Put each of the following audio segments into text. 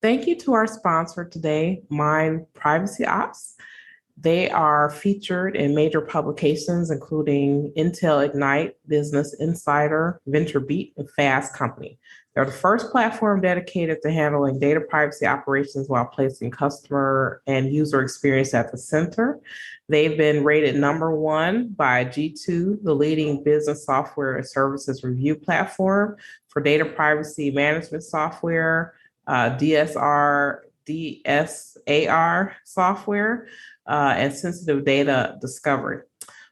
Thank you to our sponsor today, Mind Privacy Ops. They are featured in major publications, including Intel Ignite, Business Insider, VentureBeat, and Fast Company. They're the first platform dedicated to handling data privacy operations while placing customer and user experience at the center. They've been rated number one by G2, the leading business software and services review platform for data privacy management software, DSAR software, and sensitive data discovery.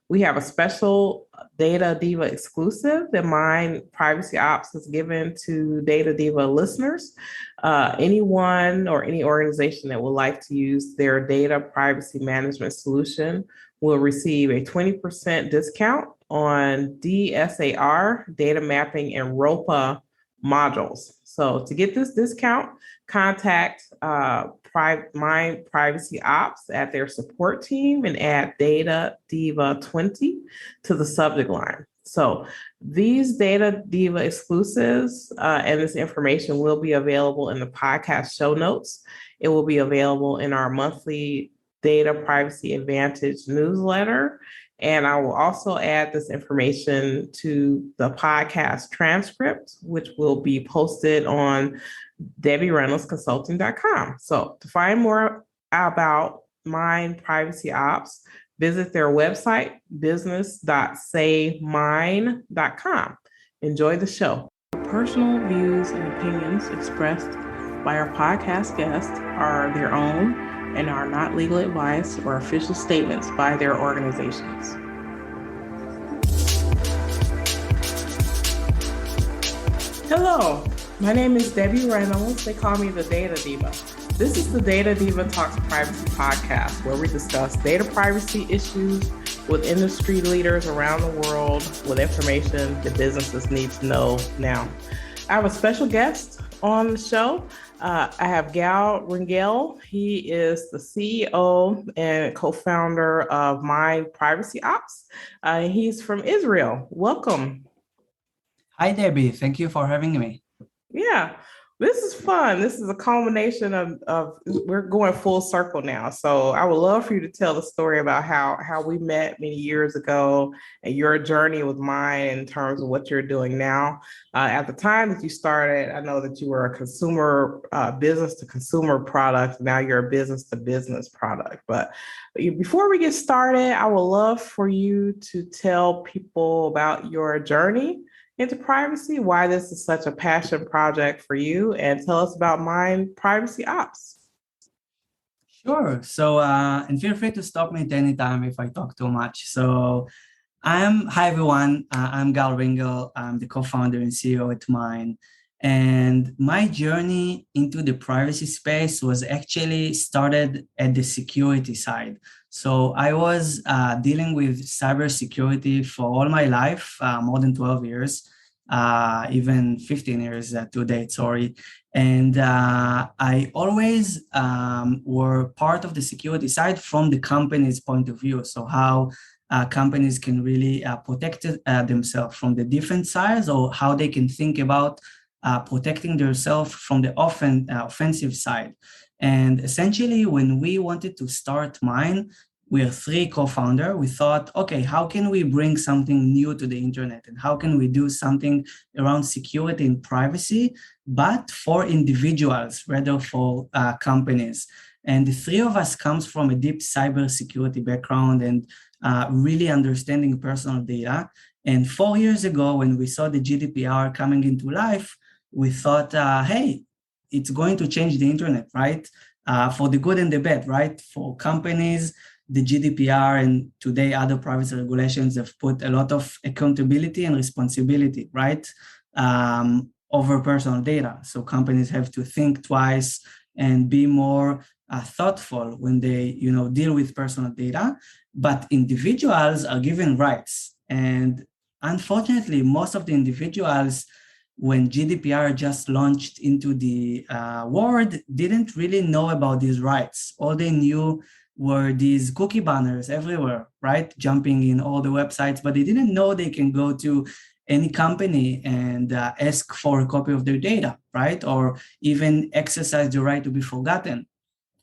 We have a special Data Diva exclusive that Mind Privacy Ops has given to Data Diva listeners. Anyone or any organization that would like to use their data privacy management solution will receive a 20% discount on DSAR, data mapping, and ROPA modules. So to get this discount, contact Mind Privacy Ops at their support team and add Data Diva 20 to the subject line. So these Data Diva exclusives and this information will be available in the podcast show notes. It will be available in our monthly Data Privacy Advantage newsletter. And I will also add this information to the podcast transcript, which will be posted on DebbieReynoldsConsulting.com. So to find more about Mind Privacy Ops, visit their website, business.saymine.com. Enjoy the show. Personal views and opinions expressed by our podcast guests are their own and are not legal advice or official statements by their organizations. Hello, my name is Debbie Reynolds. They call me the Data Diva. This is the Data Diva Talks Privacy podcast, where we discuss data privacy issues with industry leaders around the world with information that businesses need to know now. I have a special guest on the show. I have Gal Ringel. He is the CEO and co-founder of Mind Privacy Ops. He's from Israel. Welcome. Hi, Debbie. Thank you for having me. Yeah, this is fun. This is a culmination of we're going full circle now. So I would love for you to tell the story about how we met many years ago and your journey with Mind in terms of what you're doing now. At the time that you started, I know that you were a consumer business to consumer product. Now you're a business to business product. But before we get started, I would love for you to tell people about your journey into privacy, why this is such a passion project for you, and tell us about Mind Privacy Ops. Sure. So, and feel free to stop me at any time if I talk too much. So, hi everyone. I'm Gal Ringel. I'm the co-founder and CEO at Mind. And my journey into the privacy space was actually started at the security side. So I was dealing with cybersecurity for all my life, more than 12 years, even 15 years to date, sorry. And I always were part of the security side from the company's point of view. So how companies can really protect themselves from the different sides, or how they can think about protecting themselves from the offensive side. And essentially, when we wanted to start Mind, we are three co-founders. We thought, okay, how can we bring something new to the internet? And how can we do something around security and privacy, but for individuals rather for companies? And the three of us comes from a deep cybersecurity background and really understanding personal data. And 4 years ago, when we saw the GDPR coming into life, we thought, hey, it's going to change the internet, right? For the good and the bad, right? For companies, the GDPR and today other privacy regulations have put a lot of accountability and responsibility, right? Over personal data. So companies have to think twice and be more thoughtful when they, deal with personal data. But individuals are given rights. And unfortunately, most of the individuals, when GDPR just launched into the world, didn't really know about these rights. All they knew were these cookie banners everywhere, right? Jumping in all the websites, but they didn't know they can go to any company and ask for a copy of their data, right? Or even exercise the right to be forgotten.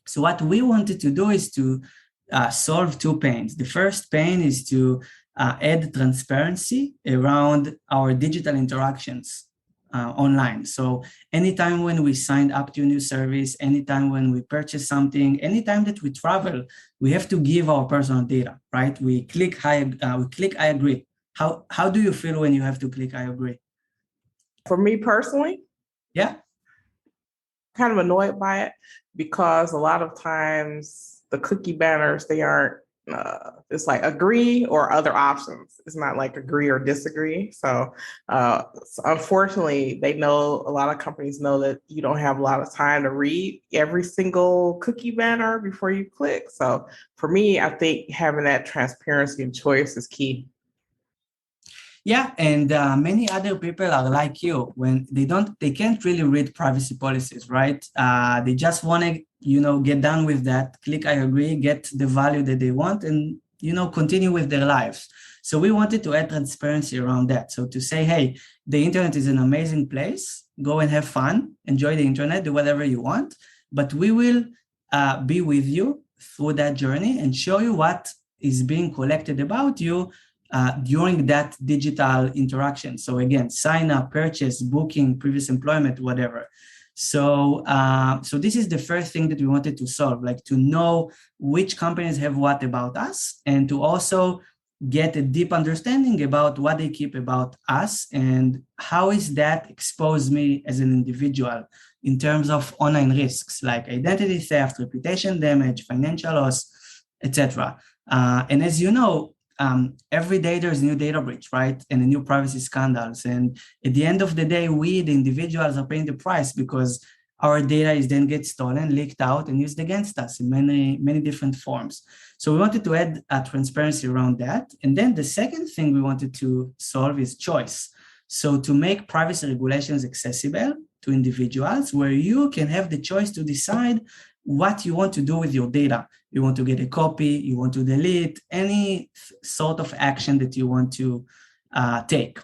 So what we wanted to do is to solve two pains. The first pain is to add transparency around our digital interactions online. So anytime when we sign up to a new service, anytime when we purchase something, anytime that we travel, we have to give our personal data, right? We click I agree. How do you feel when you have to click I agree? For me personally, Yeah. kind of annoyed by it because a lot of times the cookie banners, they aren't, it's like agree or other options. It's not like agree or disagree. So unfortunately, they know, a lot of companies know that you don't have a lot of time to read every single cookie banner before you click. So for me, I think having that transparency and choice is key. Yeah, and many other people are like you when they can't really read privacy policies, right? They just want to, get done with that, click I agree, get the value that they want, and continue with their lives. So we wanted to add transparency around that. So to say, hey, the internet is an amazing place. Go and have fun, enjoy the internet, do whatever you want, but we will be with you through that journey and show you what is being collected about you during that digital interaction. So again, sign up, purchase, booking, previous employment, whatever. So this is the first thing that we wanted to solve, like to know which companies have what about us, and to also get a deep understanding about what they keep about us and how is that expose me as an individual in terms of online risks like identity theft, reputation damage, financial loss, etc. And as you know, every day there's a new data breach, right? And a new privacy scandals. And at the end of the day, we, the individuals, are paying the price because our data is then gets stolen, leaked out, and used against us in many, many different forms. So we wanted to add transparency around that. And then the second thing we wanted to solve is choice. So to make privacy regulations accessible to individuals where you can have the choice to decide what you want to do with your data. You want to get a copy, you want to delete, any sort of action that you want to take.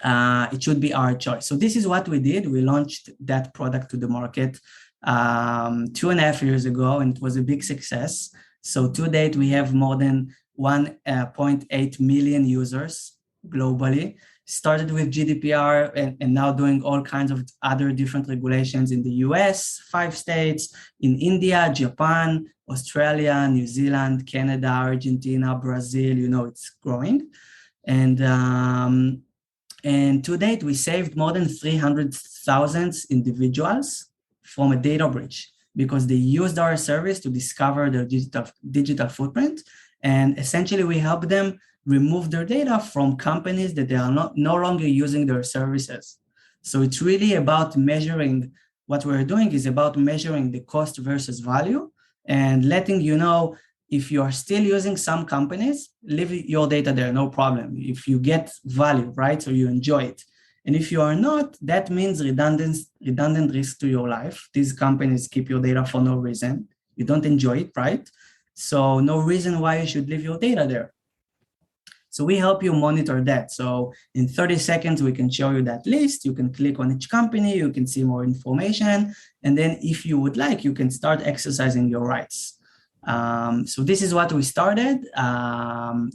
It should be our choice. So this is what we did. We launched that product to the market 2.5 years ago, and it was a big success. So to date, we have more than 1.8 million users globally. Started with GDPR and now doing all kinds of other different regulations in the US, 5 states, in India, Japan, Australia, New Zealand, Canada, Argentina, Brazil, it's growing. And to date, we saved more than 300,000 individuals from a data breach because they used our service to discover their digital footprint. And essentially, we help them remove their data from companies that they are no longer using their services. So it's really about measuring, what we're doing is about measuring the cost versus value and letting you know if you are still using some companies, leave your data there, no problem. If you get value, right, so you enjoy it. And if you are not, that means redundant risk to your life. These companies keep your data for no reason. You don't enjoy it, right? So no reason why you should leave your data there. So we help you monitor that. So in 30 seconds, we can show you that list. You can click on each company, you can see more information. And then if you would like, you can start exercising your rights. So this is what we started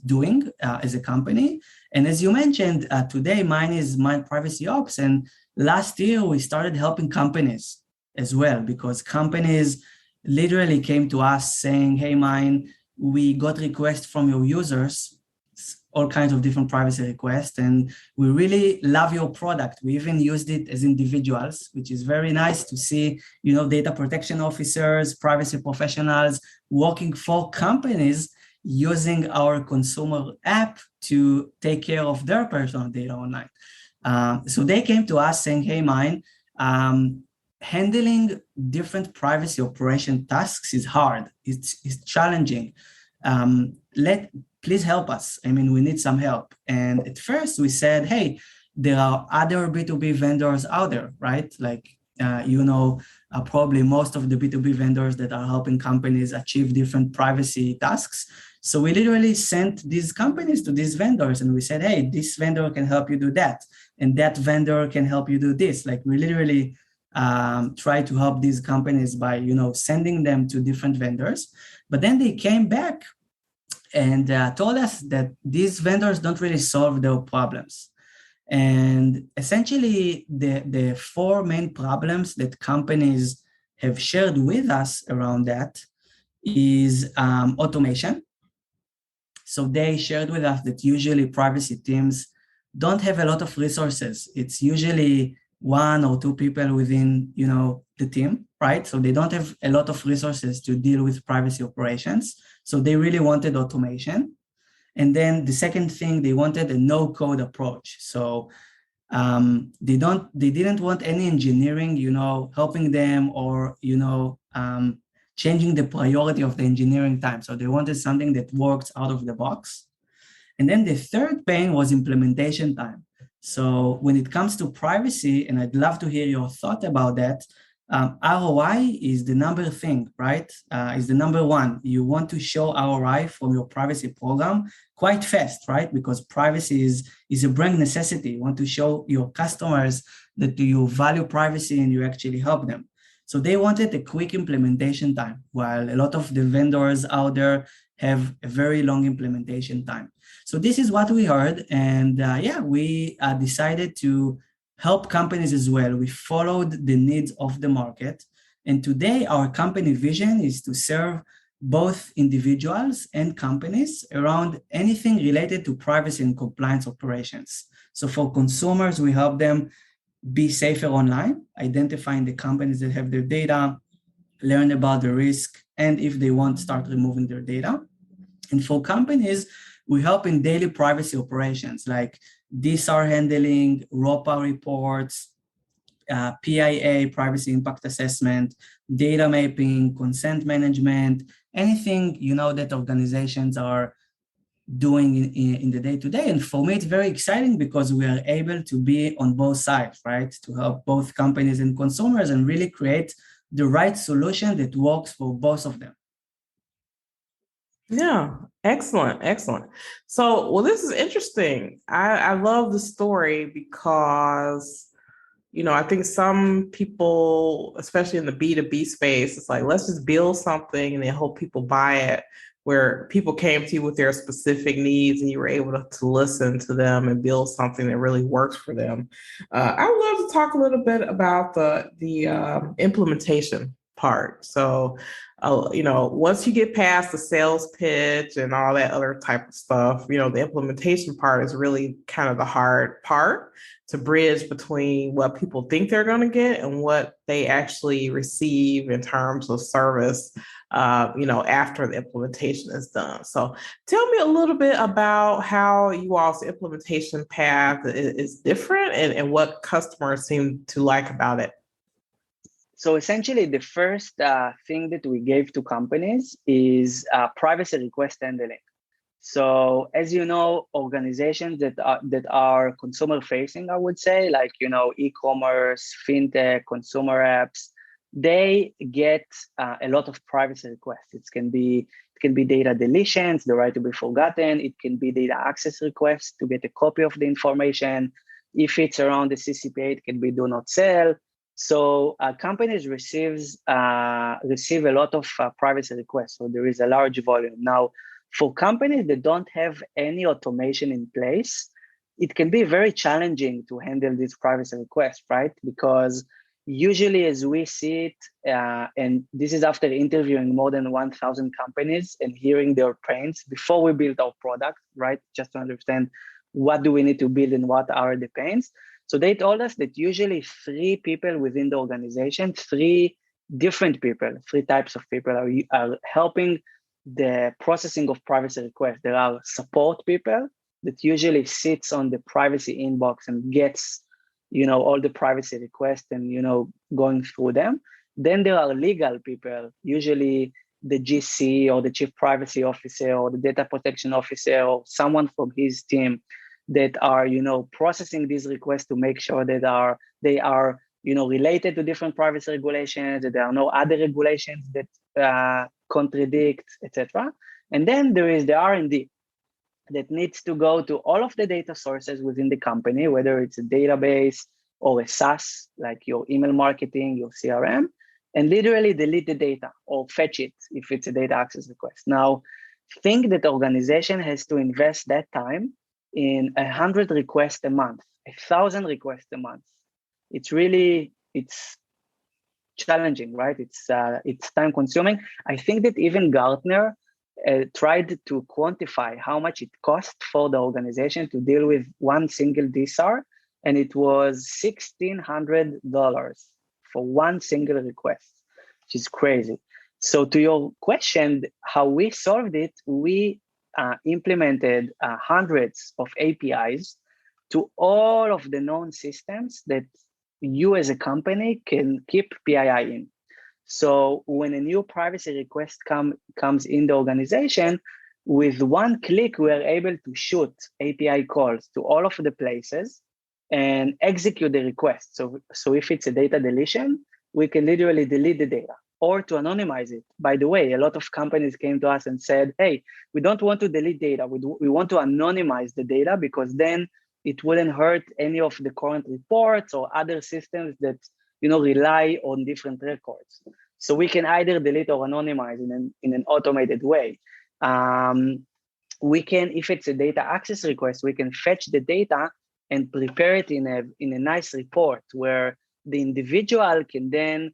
doing as a company. And as you mentioned, today mine is PrivacyOps. And last year, we started helping companies as well, because companies literally came to us saying, hey, mine, we got requests from your users, all kinds of different privacy requests, and we really love your product. We even used it as individuals, which is very nice to see, data protection officers, privacy professionals working for companies using our consumer app to take care of their personal data online. So they came to us saying, hey, mine, handling different privacy operation tasks is hard. It's challenging. Please help us. I mean, we need some help. And at first we said, hey, there are other B2B vendors out there, right? Like probably most of the B2B vendors that are helping companies achieve different privacy tasks. So we literally sent these companies to these vendors and we said, hey, this vendor can help you do that. And that vendor can help you do this. Like we literally try to help these companies by, sending them to different vendors. But then they came back and told us that these vendors don't really solve their problems. And essentially, the four main problems that companies have shared with us around that is automation. So they shared with us that usually privacy teams don't have a lot of resources. It's usually one or two people within, the team, right? So they don't have a lot of resources to deal with privacy operations. So they really wanted automation. And then the second thing, they wanted a no-code approach. So they didn't want any engineering, helping them or, changing the priority of the engineering time. So they wanted something that works out of the box. And then the third pain was implementation time. So when it comes to privacy, and I'd love to hear your thought about that, ROI is the number thing, right? Is the number one. You want to show ROI from your privacy program quite fast, right? Because privacy is a brand necessity. You want to show your customers that you value privacy and you actually help them. So they wanted a quick implementation time, while a lot of the vendors out there have a very long implementation time. So this is what we heard. And we decided to help companies as well. We followed the needs of the market. And today our company vision is to serve both individuals and companies around anything related to privacy and compliance operations. So for consumers, we help them be safer online, identifying the companies that have their data, learn about the risk, and if they want, start removing their data. And for companies, we help in daily privacy operations like DSAR handling, ROPA reports, PIA, privacy impact assessment, data mapping, consent management, anything that organizations are doing in the day-to-day. And for me, it's very exciting because we are able to be on both sides, right? To help both companies and consumers and really create the right solution that works for both of them. Yeah, excellent, excellent. So, well, this is interesting. I love the story because, I think some people, especially in the B2B space, it's like, let's just build something and then hope people buy it, where people came to you with their specific needs and you were able to listen to them and build something that really works for them. I would love to talk a little bit about the implementation part. So, once you get past the sales pitch and all that other type of stuff, the implementation part is really kind of the hard part to bridge between what people think they're going to get and what they actually receive in terms of service, after the implementation is done. So tell me a little bit about how you all's implementation path is different and what customers seem to like about it. So essentially, the first thing that we gave to companies is privacy request handling. So as you know, organizations that are consumer facing, I would say, like e-commerce, fintech, consumer apps, they get a lot of privacy requests. It can be data deletions, the right to be forgotten. It can be data access requests to get a copy of the information. If it's around the CCPA, it can be do not sell. So companies receive a lot of privacy requests. So there is a large volume. Now, for companies that don't have any automation in place, it can be very challenging to handle these privacy requests, right? Because usually as we see it, and this is after interviewing more than 1,000 companies and hearing their pains before we build our product, right? Just to understand what do we need to build and what are the pains. So they told us that usually 3 people within the organization, 3 different people, 3 types of people are helping the processing of privacy requests. There are support people that usually sits on the privacy inbox and gets, all the privacy requests and, going through them. Then there are legal people, usually the GC or the chief privacy officer or the data protection officer or someone from his team that are, processing these requests to make sure that they are related to different privacy regulations, that there are no other regulations that contradict, etc. And then there is the R&D that needs to go to all of the data sources within the company, whether it's a database or a SaaS, like your email marketing, your CRM, and literally delete the data or fetch it if it's a data access request. Now, think that the organization has to invest that time in 100 requests a month, 1,000 requests a month. It's challenging, right? It's time consuming. I think that even Gartner tried to quantify how much it cost for the organization to deal with one single DSAR, and it was $1,600 for one single request, which is crazy. So to your question, how we solved it, we implemented hundreds of APIs to all of the known systems that you as a company can keep PII in. So when a new privacy request comes in the organization, with one click, we are able to shoot API calls to all of the places and execute the request. So if it's a data deletion, we can literally delete the data or to anonymize it. By the way, a lot of companies came to us and said, hey, we don't want to delete data. We want to anonymize the data because then it wouldn't hurt any of the current reports or other systems that rely on different records. So we can either delete or anonymize in an automated way. We can, if it's a data access request, we can fetch the data and prepare it in a nice report where the individual can then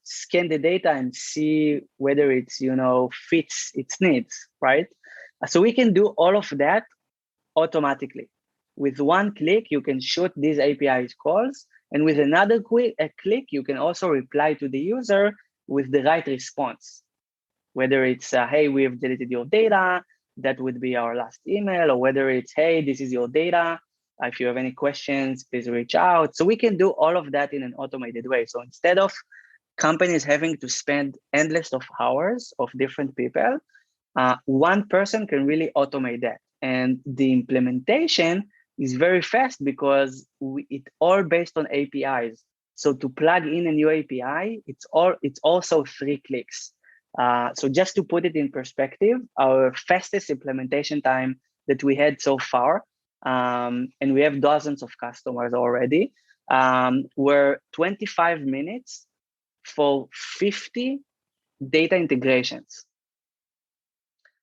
scan the data and see whether it's fits its needs, right? So we can do all of that automatically. With one click, you can shoot these API calls, and with another click, you can also reply to the user with the right response. Whether it's, hey, we've deleted your data, that would be our last email, or whether it's, hey, this is your data. If you have any questions, please reach out. So we can do all of that in an automated way. So instead of companies having to spend endless of hours of different people, one person can really automate that. And the implementation is very fast because it's all based on APIs. So to plug in a new API, it's also 3 clicks. So just to put it in perspective, our fastest implementation time that we had so far, and we have dozens of customers already, were 25 minutes for 50 data integrations.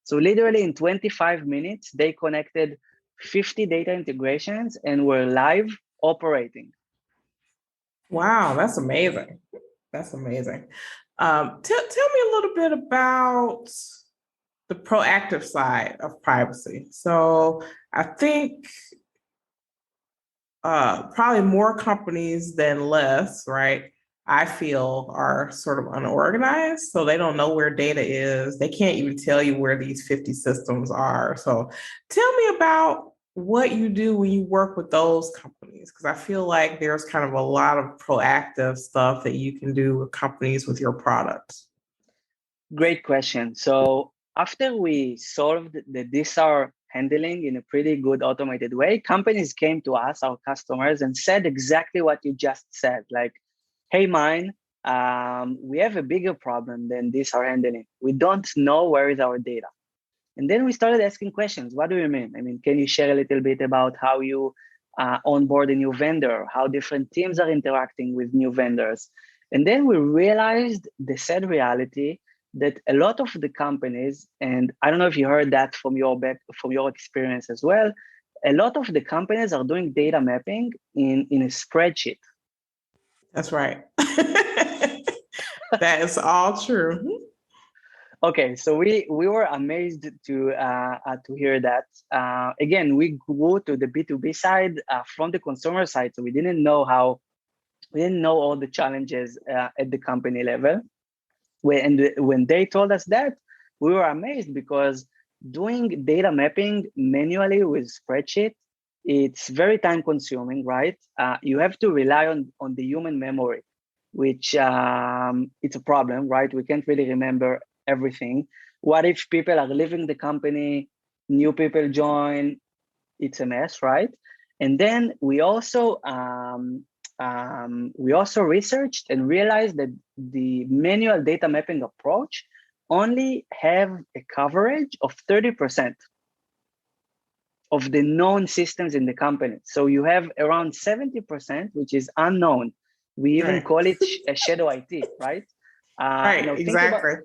So literally in 25 minutes, they connected 50 data integrations and were live operating. Wow, that's amazing. That's amazing. Tell me a little bit about the proactive side of privacy. So I think probably more companies than less, right? I feel are sort of unorganized. So they don't know where data is. They can't even tell you where these 50 systems are. So tell me about what you do when you work with those companies, because I feel like there's kind of a lot of proactive stuff that you can do with companies with your products. Great question. So after we solved the DSAR handling in a pretty good automated way, companies came to us, our customers, and said exactly what you just said. Like, hey, mine, we have a bigger problem than DSAR handling. We don't know where is our data. And then we started asking questions. What do you mean? I mean, can you share a little bit about how you onboard a new vendor, how different teams are interacting with new vendors? And then we realized the sad reality that a lot of the companies, and I don't know if you heard that from your experience as well, a lot of the companies are doing data mapping in a spreadsheet. That's right. That is all true. Okay, so we were amazed to hear that. Again, we grew to the B2B side from the consumer side, so we didn't know all the challenges at the company level. When they told us that, we were amazed because doing data mapping manually with spreadsheet, it's very time consuming, right? You have to rely on the human memory, which it's a problem, right? We can't really remember everything. What if people are leaving the company, new people join? It's a mess, right? And then we also researched and realized that the manual data mapping approach only have a coverage of 30% of the known systems in the company. So you have around 70%, which is unknown. We even call it a shadow IT, right? Right, exactly.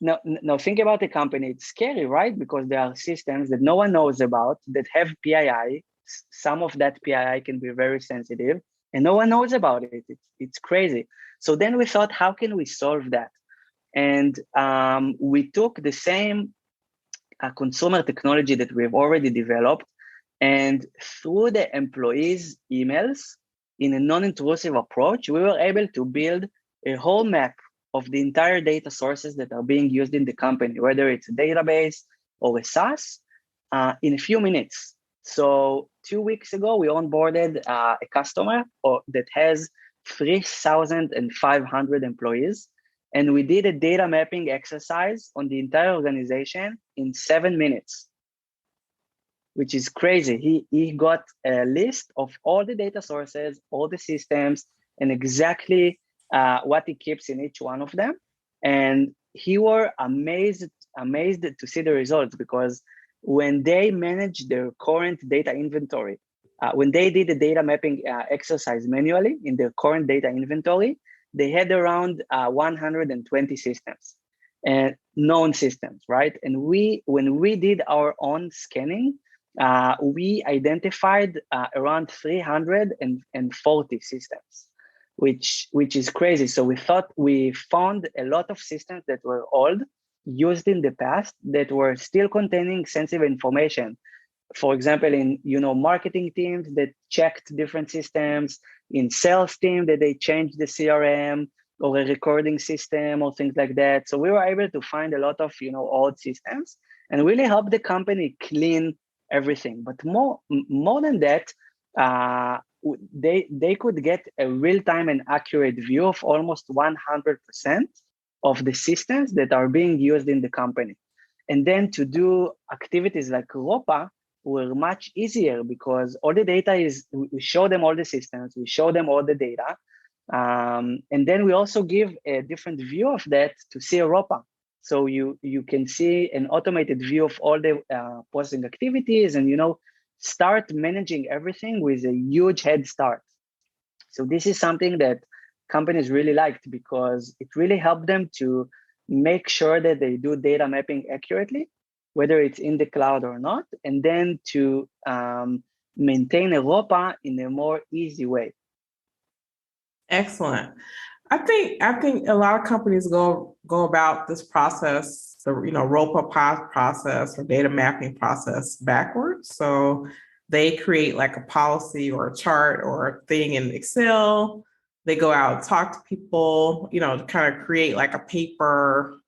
Now think about the company. It's scary, right? Because there are systems that no one knows about that have PII. Some of that PII can be very sensitive, and no one knows about it. It's crazy. So then we thought, how can we solve that? And we took the same consumer technology that we've already developed, and through the employees' emails, in a non-intrusive approach, we were able to build a whole map of the entire data sources that are being used in the company, whether it's a database or a SaaS, in a few minutes. So 2 weeks ago, we onboarded a customer that has 3,500 employees. And we did a data mapping exercise on the entire organization in 7 minutes, which is crazy. He got a list of all the data sources, all the systems, and exactly what he keeps in each one of them. And he were amazed to see the results, because when they manage their current data inventory, when they did the data mapping exercise manually in their current data inventory, they had around 120 systems and known systems, right? And when we did our own scanning, we identified around 340 systems, which is crazy. So we found a lot of systems that were old, used in the past, that were still containing sensitive information. For example, in marketing teams that checked different systems, in sales team that they changed the CRM or a recording system or things like that. So we were able to find a lot of old systems and really help the company clean everything. But more than that, they could get a real-time and accurate view of almost 100% of the systems that are being used in the company. And then to do activities like ROPA were much easier, because all the data we show them all the systems, we show them all the data. And then we also give a different view of that to see a ROPA. So you can see an automated view of all the processing activities, and start managing everything with a huge head start. So this is something that companies really liked, because it really helped them to make sure that they do data mapping accurately, whether it's in the cloud or not, and then to maintain a ROPA in a more easy way. Excellent. I think a lot of companies go about this process, the ROPA process or data mapping process backwards. So they create like a policy or a chart or a thing in Excel. They go out and talk to people, to kind of create like a paper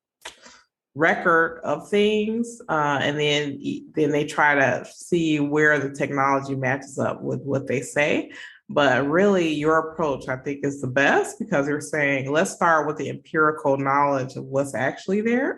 record of things, and then they try to see where the technology matches up with what they say. But really, your approach, I think, is the best, because you're saying, let's start with the empirical knowledge of what's actually there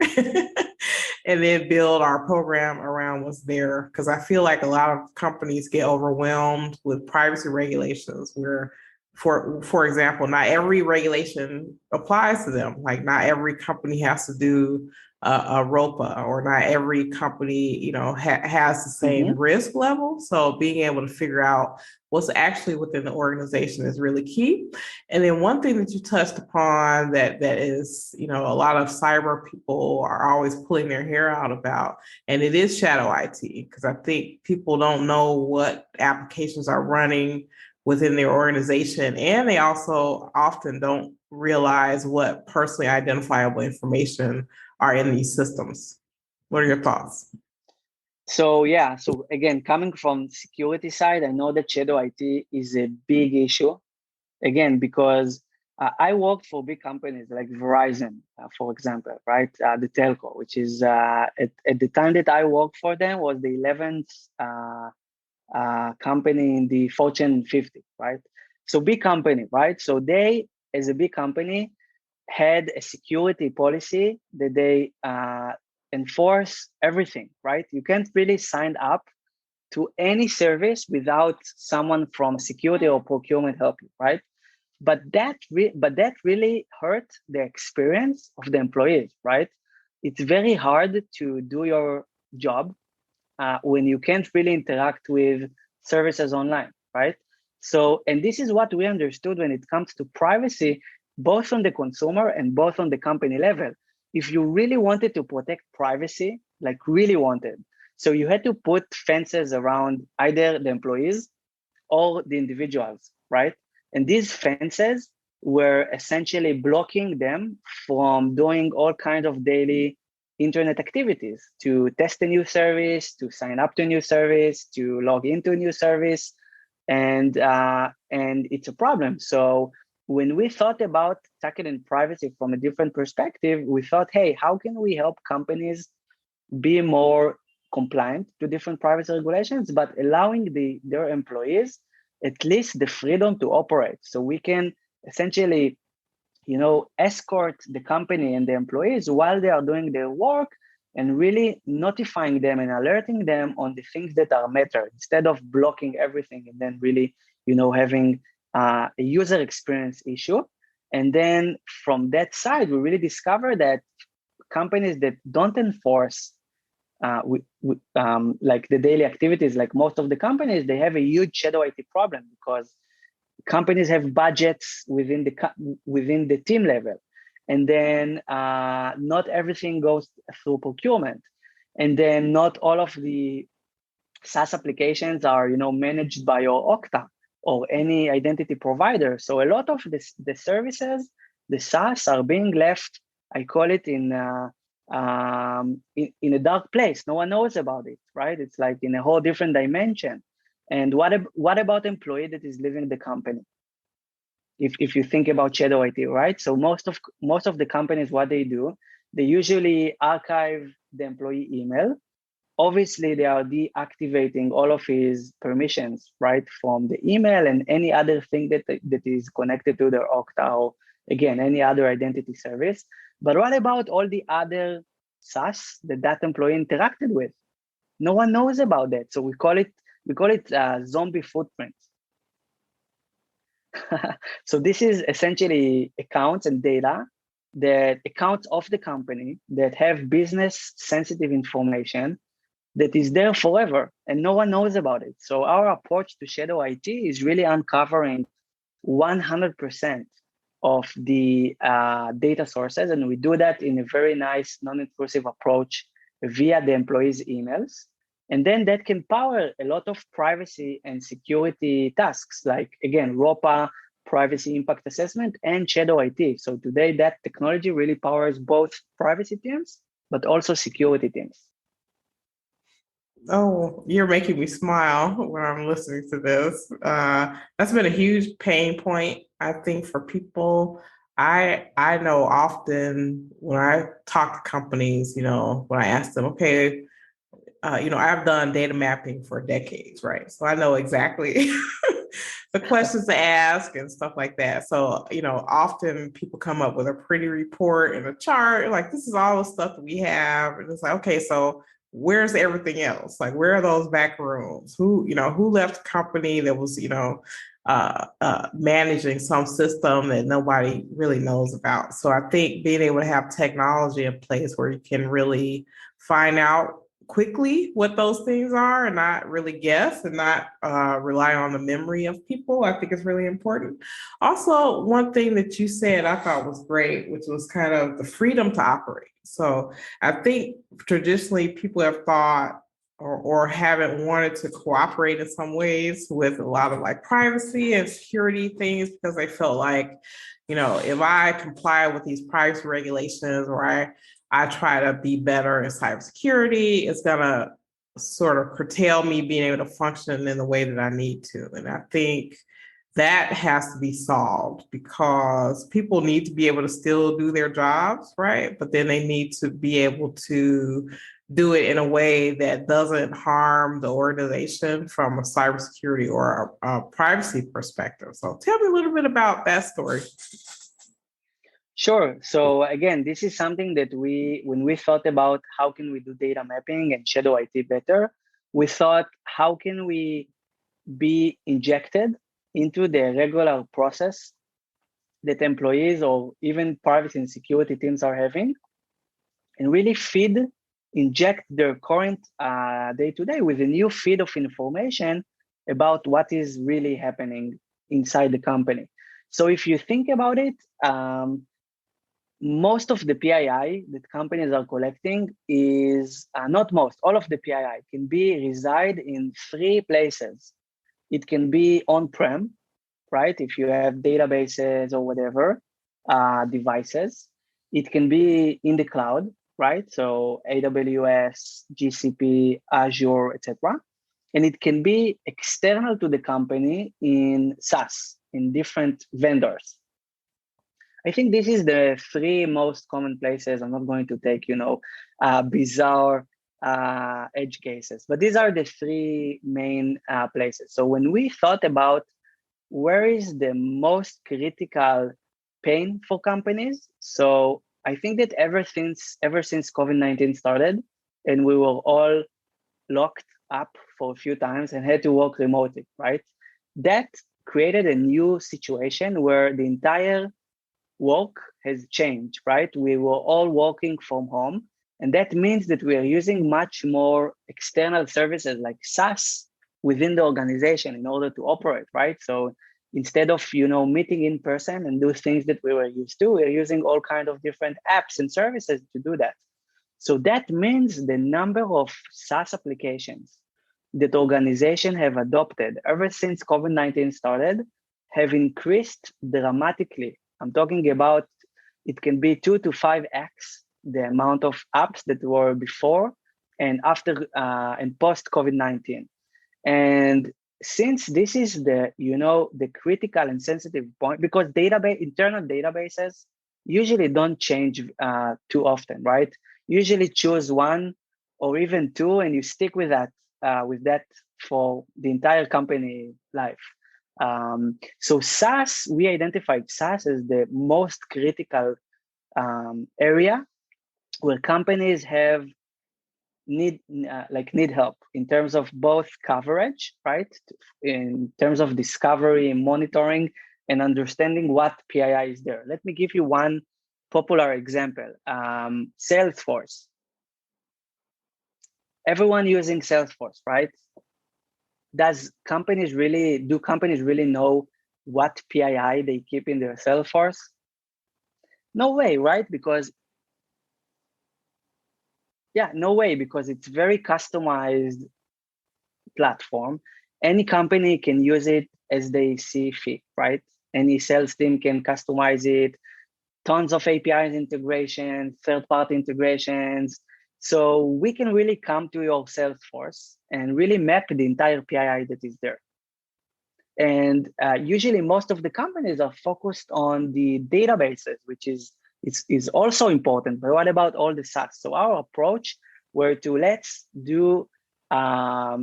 and then build our program around what's there. Because I feel like a lot of companies get overwhelmed with privacy regulations where, for example, not every regulation applies to them. Like not every company has to do a ROPA, or not every company, has the same risk level. So being able to figure out what's actually within the organization is really key. And then one thing that you touched upon that is, a lot of cyber people are always pulling their hair out about, and it is shadow IT, because I think people don't know what applications are running within their organization, and they also often don't realize what personally identifiable information are in these systems. What are your thoughts? So again, coming from security side, I know that shadow IT is a big issue. Again, because I worked for big companies like Verizon, for example, right? The telco, which is at the time that I worked for them, was the 11th company in the Fortune 50, right? So big company, right? So they, as a big company, had a security policy that they enforce everything, right? You can't really sign up to any service without someone from security or procurement help you, right? But that really hurt the experience of the employees, right? It's very hard to do your job when you can't really interact with services online, right? So, and this is what we understood when it comes to privacy, both on the consumer and both on the company level. If you really wanted to protect privacy, like really wanted, so you had to put fences around either the employees or the individuals, right? And these fences were essentially blocking them from doing all kinds of daily internet activities, to test a new service, to sign up to a new service, to log into a new service, and it's a problem. So when we thought about tackling privacy from a different perspective, we thought, hey, how can we help companies be more compliant to different privacy regulations, but allowing their employees at least the freedom to operate. So we can essentially, escort the company and the employees while they are doing their work, and really notifying them and alerting them on the things that are matter, instead of blocking everything and then really, having a user experience issue. And then from that side, we really discover that companies that don't enforce like the daily activities, like most of the companies, they have a huge shadow IT problem, because companies have budgets within the team level, and then not everything goes through procurement, and then not all of the SaaS applications are managed by your Okta or any identity provider. So a lot of the services, the SaaS, are being left, I call it, in a dark place. No one knows about it, right? It's like in a whole different dimension. And what about employee that is leaving the company? If you think about shadow IT, right? So most of the companies, what they do, they usually archive the employee email. Obviously, they are deactivating all of his permissions, right, from the email and any other thing that is connected to their Okta, or again, any other identity service. But what about all the other SaaS that employee interacted with? No one knows about that. So we call it zombie footprint. So this is essentially accounts and data, that accounts of the company that have business sensitive information that is there forever and no one knows about it. So our approach to shadow IT is really uncovering 100% of the data sources, and we do that in a very nice non-intrusive approach via the employees' emails. And then that can power a lot of privacy and security tasks, like, again, ROPA, privacy impact assessment, and shadow IT. So today that technology really powers both privacy teams, but also security teams. Oh, you're making me smile when I'm listening to this. That's been a huge pain point, I think, for people. I know often when I talk to companies, when I ask them, okay, I've done data mapping for decades, right? So I know exactly the questions to ask and stuff like that. So, often people come up with a pretty report and a chart, like, this is all the stuff that we have. And it's like, okay, so where's everything else? Like, where are those back rooms? Who left the company that was, managing some system that nobody really knows about? So I think being able to have technology in place where you can really find out quickly what those things are and not really guess and not rely on the memory of people, I think is really important. Also, one thing that you said I thought was great, which was kind of the freedom to operate. So I think traditionally people have thought or haven't wanted to cooperate in some ways with a lot of like privacy and security things, because they felt like, if I comply with these privacy regulations, or I try to be better in cybersecurity, it's gonna sort of curtail me being able to function in the way that I need to. And I think that has to be solved, because people need to be able to still do their jobs, right? But then they need to be able to do it in a way that doesn't harm the organization from a cybersecurity or a privacy perspective. So tell me a little bit about that story. Sure. So again, this is something that when we thought about how can we do data mapping and shadow IT better, we thought, how can we be injected into the regular process that employees or even privacy and security teams are having, and really inject their current day-to-day with a new feed of information about what is really happening inside the company. So if you think about it, most of the PII that companies are collecting is, not most, all of the PII can reside in three places. It can be on-prem, right? If you have databases or whatever, devices. It can be in the cloud, right? So AWS, GCP, Azure, etc. And it can be external to the company in SaaS, in different vendors. I think this is the three most common places. I'm not going to take, bizarre edge cases, but these are the three main places. So when we thought about where is the most critical pain for companies, so I think that ever since COVID-19 started, and we were all locked up for a few times and had to work remotely, right? That created a new situation where the entire work has changed, right? We were all working from home. And that means that we are using much more external services like SaaS within the organization in order to operate, right? So instead of, meeting in person and do things that we were used to, we're using all kinds of different apps and services to do that. So that means the number of SaaS applications that organizations have adopted ever since COVID-19 started have increased dramatically. I'm talking about, it can be 2 to 5x the amount of apps that were before and after and post COVID-19. And since this is the critical and sensitive point, because internal databases usually don't change too often, right? Usually choose one or even two, and you stick with that for the entire company life. So SaaS, we identified SaaS as the most critical area where companies need help in terms of both coverage, right? In terms of discovery, monitoring, and understanding what PII is there. Let me give you one popular example. Salesforce. Everyone using Salesforce, right? Do companies really know what PII they keep in their Salesforce? No way, right? No way, because it's very customized platform. Any company can use it as they see fit, right? Any sales team can customize it, tons of APIs integration, third-party integrations. So we can really come to your Salesforce and really map the entire PII that is there. And usually most of the companies are focused on the databases, which is also important, but what about all the SaaS? So our approach were to let's do a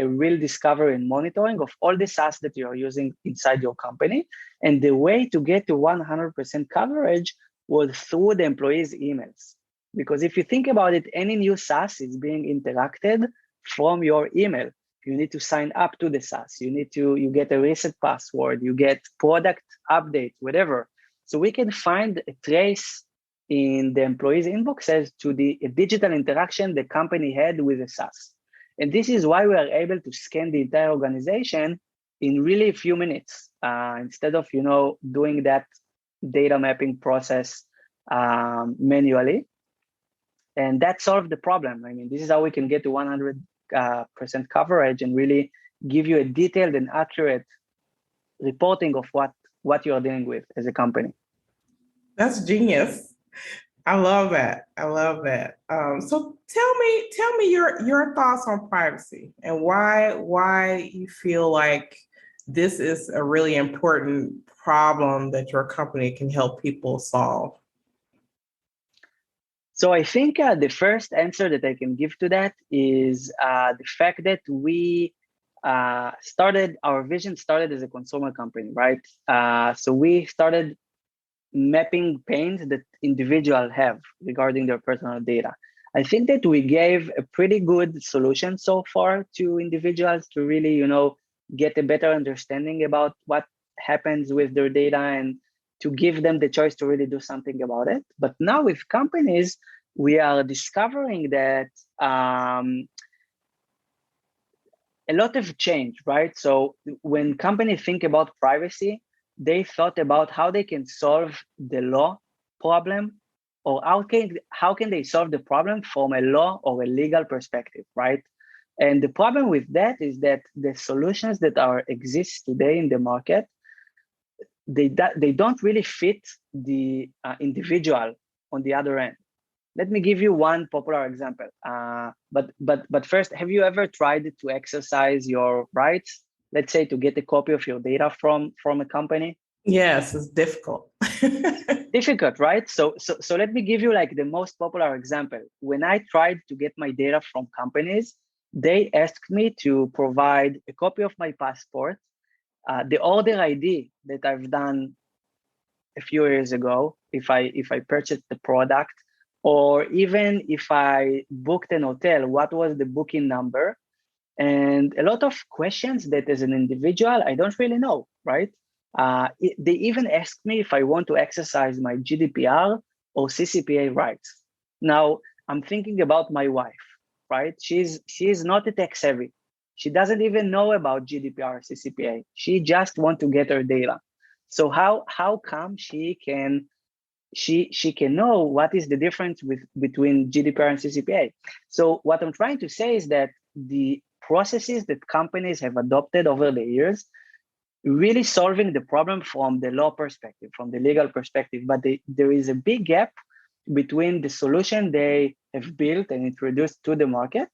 real discovery and monitoring of all the SaaS that you're using inside your company. And the way to get to 100% coverage was through the employees' emails. Because if you think about it, any new SaaS is being interacted from your email. You need to sign up to the SaaS. You get a reset password, you get product updates, whatever. So we can find a trace in the employees' inboxes to the digital interaction the company had with the SaaS. And this is why we are able to scan the entire organization in really a few minutes, instead of doing that data mapping process manually. And that solved the problem. I mean, this is how we can get to 100% coverage and really give you a detailed and accurate reporting of what you're dealing with as a company. That's genius. I love that. So tell me your thoughts on privacy and why you feel like this is a really important problem that your company can help people solve. So I think the first answer that I can give to that is the fact that our vision started as a consumer company, right? So we started mapping pains that individuals have regarding their personal data. I think that we gave a pretty good solution so far to individuals to really, get a better understanding about what happens with their data and to give them the choice to really do something about it. But now with companies, we are discovering that a lot of change, right? So when companies think about privacy, they thought about how they can solve the law problem, or how can they solve the problem from a law or a legal perspective, right? And the problem with that is that the solutions that exist today in the market, they don't really fit the individual on the other end. Let me give you one popular example. But first, have you ever tried to exercise your rights? Let's say to get a copy of your data from a company. Yes, it's difficult. Difficult, right? So let me give you like the most popular example. When I tried to get my data from companies, they asked me to provide a copy of my passport, the order ID that I've done a few years ago, if I purchased the product, or even if I booked an hotel, what was the booking number? And a lot of questions that as an individual, I don't really know, right? They even asked me if I want to exercise my GDPR or CCPA rights. Now, I'm thinking about my wife, right? She's not a tech savvy. She doesn't even know about GDPR or CCPA. She just wants to get her data. So how come she can know what is the difference between GDPR and CCPA? So what I'm trying to say is that the processes that companies have adopted over the years, really solving the problem from the law perspective, from the legal perspective, but there is a big gap between the solution they have built and introduced to the market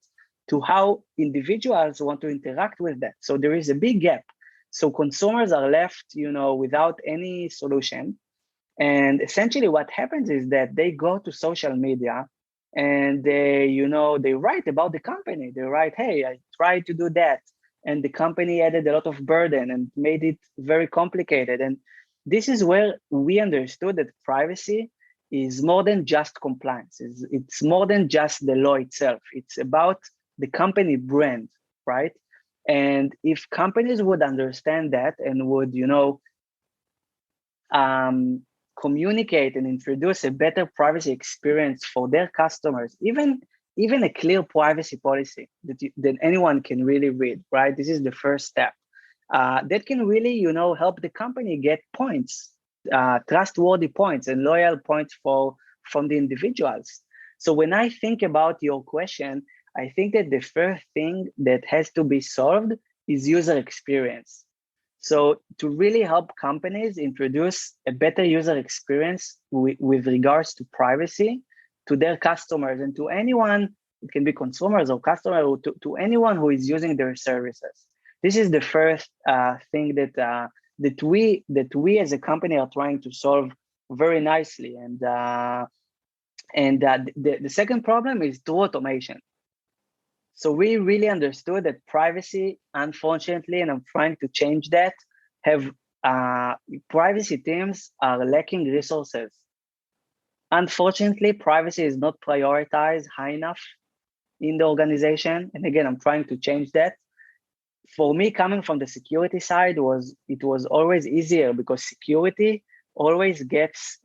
to how individuals want to interact with that. So there is a big gap. So consumers are left, without any solution. And essentially what happens is that they go to social media and they write about the company. They write, hey, I tried to do that. And the company added a lot of burden and made it very complicated. And this is where we understood that privacy is more than just compliance. It's more than just the law itself. It's about the company brand, right? And if companies would understand that and would, communicate and introduce a better privacy experience for their customers, even a clear privacy policy that anyone can really read, right? This is the first step. That can really, help the company get points, trustworthy points and loyal points from the individuals. So when I think about your question, I think that the first thing that has to be solved is user experience. So to really help companies introduce a better user experience with regards to privacy to their customers and to anyone, it can be consumers or customers, or to anyone who is using their services. This is the first thing that we as a company are trying to solve very nicely. And the second problem is through automation. So we really understood that privacy, unfortunately, and I'm trying to change that, privacy teams are lacking resources. Unfortunately, privacy is not prioritized high enough in the organization. And again, I'm trying to change that. For me, coming from the security side, it was always easier because security always gets,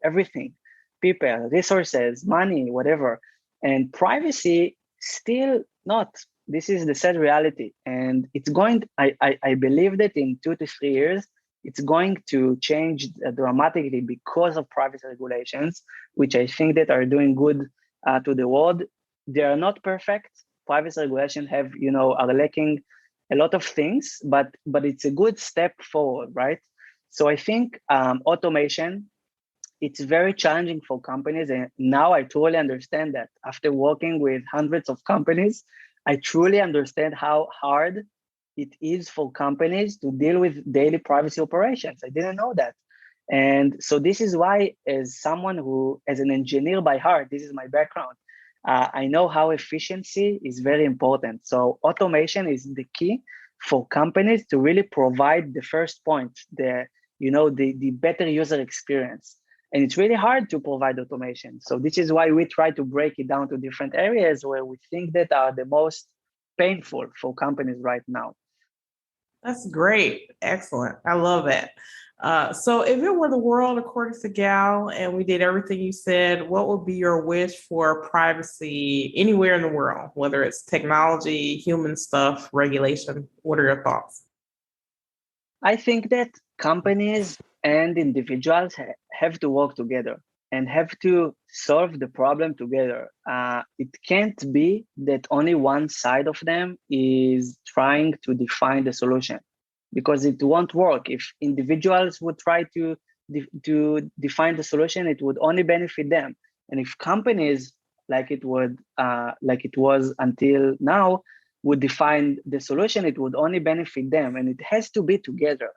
everything, people, resources, money, whatever. And privacy still not. This is the sad reality. And it's going, I believe that in 2 to 3 years, it's going to change dramatically because of privacy regulations, which I think that are doing good to the world. They are not perfect. Privacy regulations are lacking a lot of things, but it's a good step forward, right? So I think automation, it's very challenging for companies. And now I totally understand that. After working with hundreds of companies, I truly understand how hard it is for companies to deal with daily privacy operations. I didn't know that. And so this is why, as an engineer by heart, this is my background, I know how efficiency is very important. So automation is the key for companies to really provide the first point, the better user experience. And it's really hard to provide automation. So this is why we try to break it down to different areas where we think that are the most painful for companies right now. That's great. Excellent. I love that. So if it were the world according to Gal and we did everything you said, what would be your wish for privacy anywhere in the world, whether it's technology, human stuff, regulation? What are your thoughts? I think that companies and individuals have to work together and have to solve the problem together. It can't be that only one side of them is trying to define the solution, because it won't work. If individuals would try to define the solution, it would only benefit them. And if companies, like it was until now, would define the solution, it would only benefit them. And it has to be together,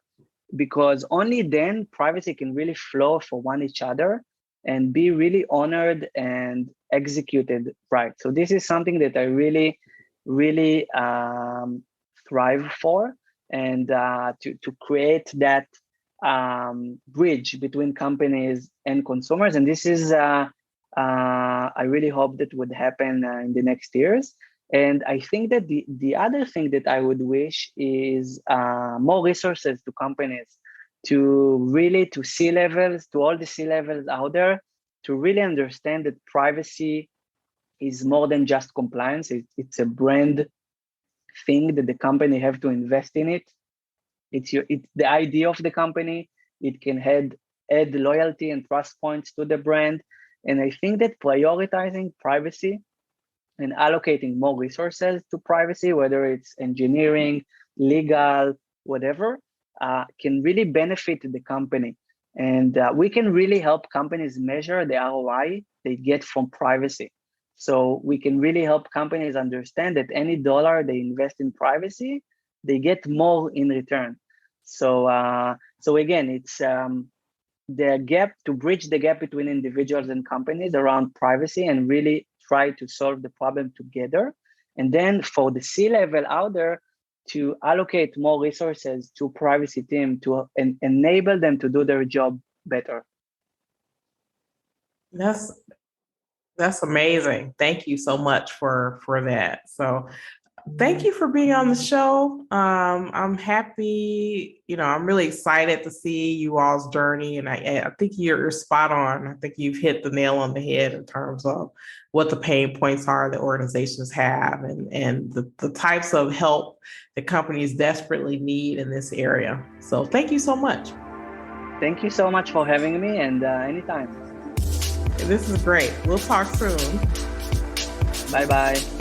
because only then privacy can really flow for one each other and be really honored and executed right. So this is something that I really, really thrive for, and to create that bridge between companies and consumers. And this is, I really hope that would happen in the next years. And I think that the other thing that I would wish is more resources to companies, to C-levels, to all the C-levels out there, to really understand that privacy is more than just compliance. It's a brand thing that the company have to invest in it. It's the idea of the company. It can add loyalty and trust points to the brand. And I think that prioritizing privacy and allocating more resources to privacy, whether it's engineering, legal, whatever, can really benefit the company. And we can really help companies measure the ROI they get from privacy. So we can really help companies understand that any dollar they invest in privacy, they get more in return. So again, it's the gap, to bridge the gap between individuals and companies around privacy and really try to solve the problem together. And then for the C-level out there, to allocate more resources to privacy team to enable them to do their job better. That's amazing. Thank you so much for that. So thank you for being on the show. I'm happy, I'm really excited to see you all's journey. And I think you're spot on. I think you've hit the nail on the head in terms of what the pain points are that organizations have and the types of help that companies desperately need in this area. So thank you so much. Thank you so much for having me, and anytime. This is great. We'll talk soon. Bye-bye.